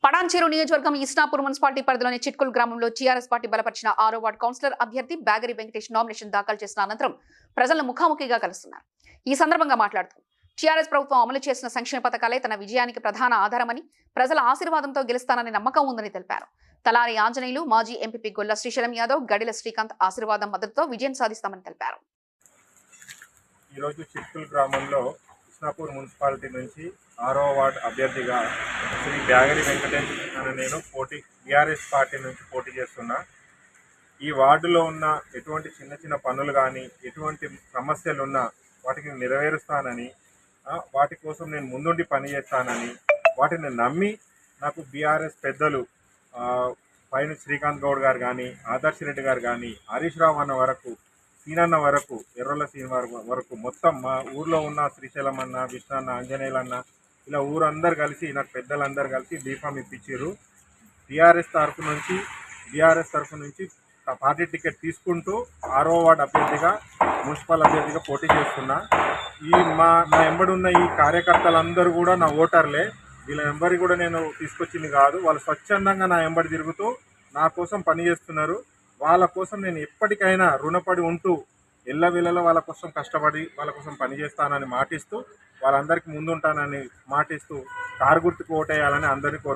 పడాన్చెరు నియోజకవర్గం ఇస్నాపూర్ మున్సిపాలిటీ పరిధిలోని చిట్కుల్ గ్రామంలో టీఆర్ఎస్ పార్టీ బలపరిచిన 6వ వార్డు కౌన్సిలర్ అభ్యర్థి బ్యాగరి వెంకటేష్ నామినేషన్ దాఖలు చేసిన అనంతరం ప్రజలను ముఖాముఖిగా కలుస్తున్నారు. ఈ సందర్భంగా మాట్లాడుతూ టీఆర్ఎస్ ప్రభుత్వం అమలు చేసిన సంక్షేమ పథకాలే తన విజయానికి ప్రధాన ఆధారమని, ప్రజల ఆశీర్వాదంతో గెలుస్తానని నమ్మకం ఉందని తెలిపారు. తలారి ఆంజనేయులు, మాజీ ఎంపీపీ గొల్ల శ్రీశైలం యాదవ్, గడిల శ్రీకాంత్ ఆశీర్వాదం మద్దతుతో విజయం సాధిస్తామని తెలిపారు. ఈరోజు చిట్కుల్ గ్రామంలో ఇస్నాపూర్ మున్సిపాలిటీ నుంచి 6వ వార్డు అభ్యర్థిగా శ్రీ బ్యాగరి వెంకటేష్ అని నేను టీఆర్ఎస్ పార్టీ నుంచి పోటీ చేస్తున్నా. ఈ వార్డులో ఉన్న ఎటువంటి చిన్న చిన్న పనులు కానీ ఎటువంటి సమస్యలు ఉన్నా వాటిని నెరవేరుస్తానని, వాటి కోసం నేను ముందుండి పనిచేస్తానని, వాటిని నమ్మి నాకు బీఆర్ఎస్ పెద్దలు పైన శ్రీకాంత్ గౌడ్ గారు కానీ, ఆదర్శ్ రెడ్డి గారు కానీ, హరీష్ రావు అన్న వరకు, సీనన్న వరకు, ఎర్రల సీన్ వరకు మొత్తం మా ఊర్లో ఉన్న శ్రీశైలం అన్న, విష్ణన్న, ఆంజనేయులు అన్న, ఇలా ఊరందరూ కలిసి నాకు పెద్దలందరూ కలిసి బీఫామ్ ఇప్పించారు. బీఆర్ఎస్ తరఫు నుంచి పార్టీ టికెట్ తీసుకుంటూ 6వ వార్డు అభ్యర్థిగా, మున్సిపల్ అభ్యర్థిగా పోటీ చేస్తున్నా. నా ఎంబడి ఉన్న ఈ కార్యకర్తలందరూ కూడా నా ఓటర్లే. వీళ్ళ ఎంబడి కూడా నేను తీసుకొచ్చింది కాదు. వాళ్ళు స్వచ్ఛందంగా నా ఎంబడి తిరుగుతూ నా కోసం పనిచేస్తున్నారు. వాళ్ళ కోసం నేను ఎప్పటికైనా రుణపడి ఉంటూ ఎల్లవేళలా వాళ్ళ కోసం కష్టపడి వాళ్ళ కోసం పనిచేస్తానని మాటిస్తూ, వాళ్ళందరికీ ముందుంటానని మాటిస్తూ కారు గుర్తుకు ఓటేయాలని అందరికీ